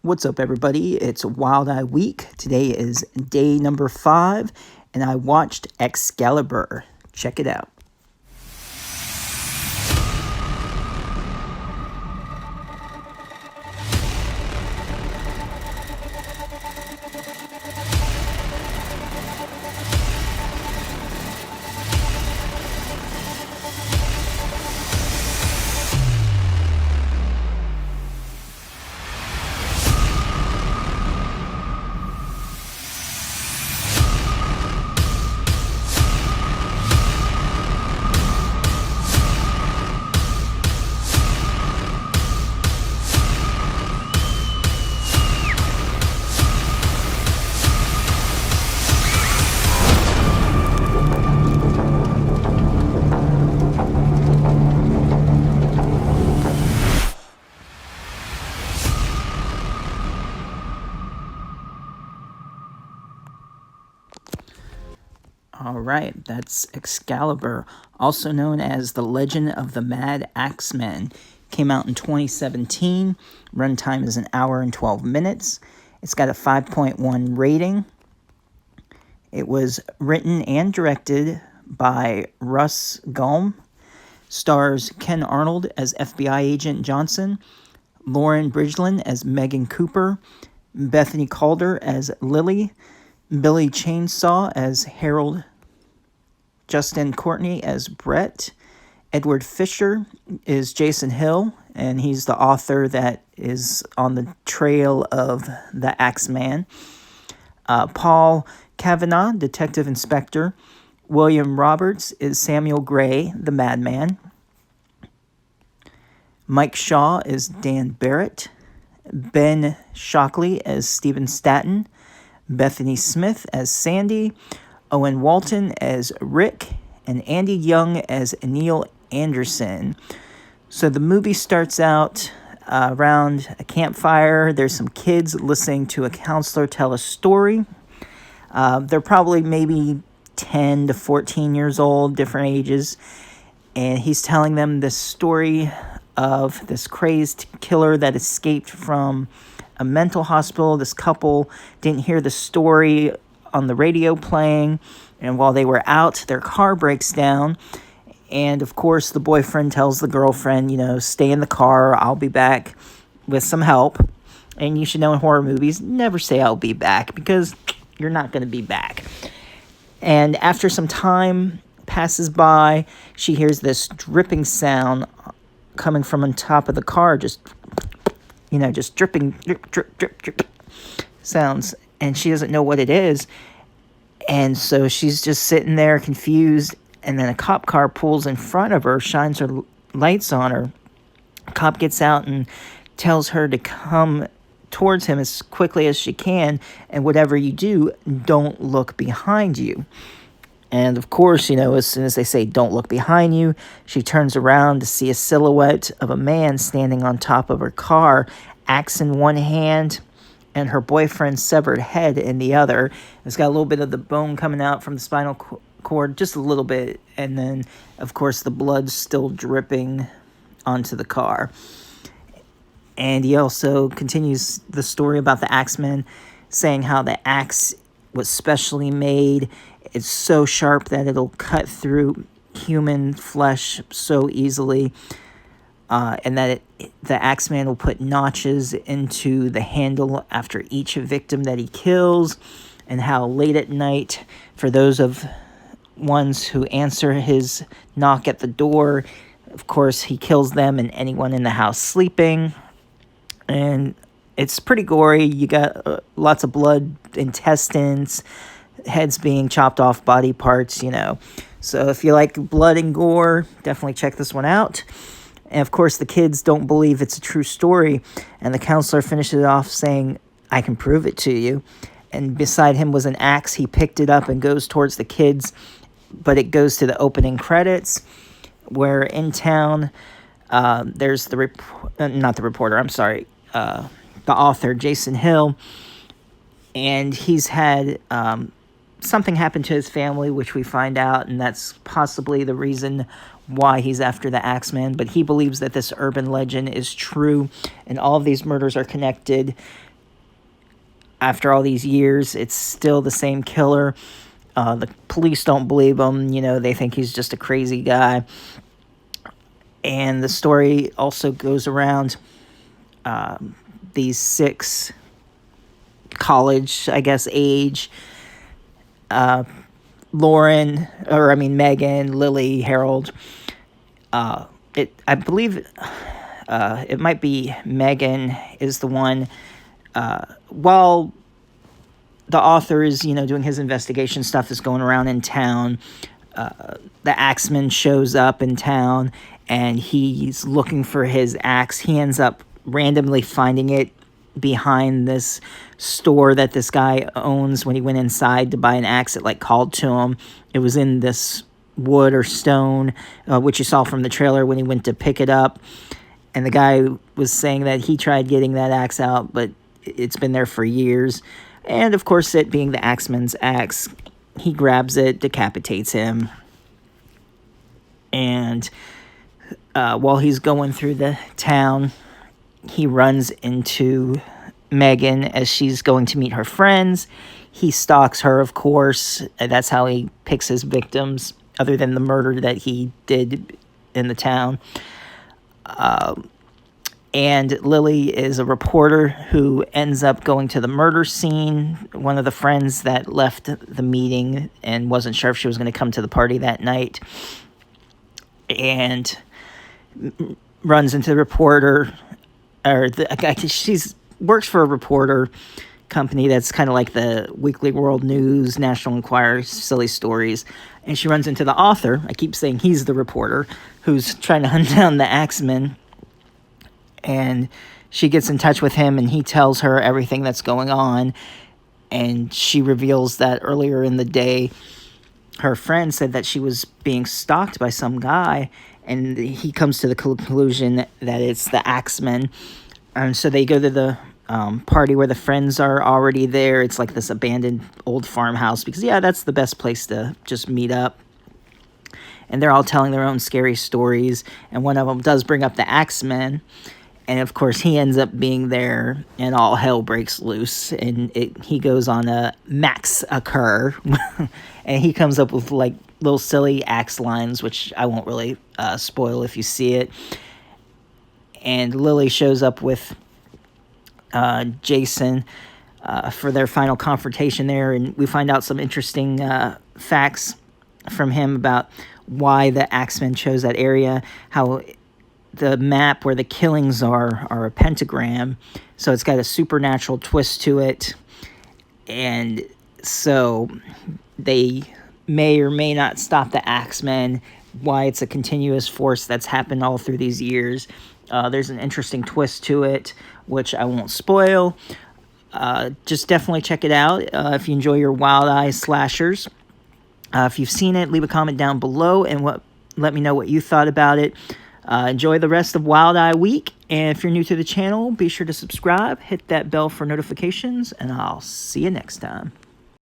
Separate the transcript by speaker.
Speaker 1: What's up, everybody? It's Wild Eye Week. Today is day number 5, and I watched Axecalibur. Check it out. Alright, that's Axecalibur, also known as The Legend of the Mad Axeman. Came out in 2017. Runtime is 1 hour and 12 minutes. It's got a 5.1 rating. It was written and directed by Russ Gulm. Stars Ken Arnold as FBI Agent Johnson, Lauren Bridgeland as Megan Cooper, Bethany Calder as Lily, Billy Chainsaw as Harold, Justin Courtney as Brett, Edward Fisher is Jason Hill, and he's the author that is on the trail of the Axeman. Paul Kavanaugh, Detective Inspector. William Roberts is Samuel Gray, the Madman. Mike Shaw is Dan Barrett. Ben Shockley as Stephen Staten. Bethany Smith as Sandy. Owen Walton as Rick. And Andy Young as Neil Anderson. So the movie starts out around a campfire. There's some kids listening to a counselor tell a story. They're probably maybe 10 to 14 years old, different ages. And he's telling them this story of this crazed killer that escaped from a mental hospital. This couple didn't hear the story on the radio playing, and while they were out, their car breaks down, and of course the boyfriend tells the girlfriend, stay in the car, I'll be back with some help. And you should know in horror movies, never say I'll be back, because you're not going to be back. And after some time passes by, she hears this dripping sound coming from on top of the car, just dripping, drip, drip, drip, drip sounds. And she doesn't know what it is. And so she's just sitting there confused. And then a cop car pulls in front of her, shines her lights on her. Cop gets out and tells her to come towards him as quickly as she can. And whatever you do, don't look behind you. And of course, as soon as they say, don't look behind you, she turns around to see a silhouette of a man standing on top of her car, axe in one hand, and her boyfriend's severed head in the other. It's got a little bit of the bone coming out from the spinal cord, just a little bit. And then, of course, the blood's still dripping onto the car. And he also continues the story about the Axeman, saying how the axe was specially made. It's so sharp that it'll cut through human flesh so easily. And that the Axeman will put notches into the handle after each victim that he kills. And how late at night, for those of ones who answer his knock at the door, of course, he kills them and anyone in the house sleeping. And it's pretty gory. You got lots of blood, intestines, heads being chopped off, body parts, So if you like blood and gore, definitely check this one out. And of course, the kids don't believe it's a true story. And the counselor finishes it off saying, I can prove it to you. And beside him was an axe. He picked it up and goes towards the kids. But it goes to the opening credits, where in town, there's the author, Jason Hill. And he's had something happen to his family, which we find out, and that's possibly the reason why he's after the Axeman. But he believes that this urban legend is true, and all of these murders are connected after all these years, it's still the same killer. The police don't believe him. They think he's just a crazy guy. And the story also goes around these 6 college, I guess, age. Megan, Lily, Harold. I believe it might be Megan is the one. While the author is, doing his investigation stuff, is going around in town, the axeman shows up in town, and he's looking for his axe. He ends up randomly finding it behind this store that this guy owns. When he went inside to buy an axe, it called to him. It was in this wood or stone, which you saw from the trailer when he went to pick it up. And the guy was saying that he tried getting that axe out, but it's been there for years. And of course, it being the axeman's axe, he grabs it, decapitates him. And while he's going through the town, he runs into Megan as she's going to meet her friends. He stalks her, of course. That's how he picks his victims, other than the murder that he did in the town. And Lily is a reporter who ends up going to the murder scene. One of the friends that left the meeting and wasn't sure if she was going to come to the party that night, and runs into the reporter, she's works for a reporter company that's kind of like the Weekly World News, National Enquirer, Silly Stories. And she runs into the author. I keep saying he's the reporter who's trying to hunt down the axeman. And she gets in touch with him, and he tells her everything that's going on. And she reveals that earlier in the day, her friend said that she was being stalked by some guy. And he comes to the conclusion that it's the axeman. And so they go to the party where the friends are already there. It's like this abandoned old farmhouse because, that's the best place to just meet up. And they're all telling their own scary stories. And one of them does bring up the axeman. And, of course, he ends up being there, and all hell breaks loose. And he goes on a Axecalibur. And he comes up with, little silly axe lines, which I won't really spoil if you see it. And Lily shows up with Jason for their final confrontation there. And we find out some interesting facts from him about why the axeman chose that area, how the map where the killings are a pentagram, so it's got a supernatural twist to it. And so they may or may not stop the axeman, why it's a continuous force that's happened all through these years. There's an interesting twist to it, which I won't spoil. Just definitely check it out if you enjoy your Wild Eye slashers. If you've seen it, leave a comment down below and let me know what you thought about it. Enjoy the rest of Wild Eye Week. And if you're new to the channel, be sure to subscribe, hit that bell for notifications, and I'll see you next time.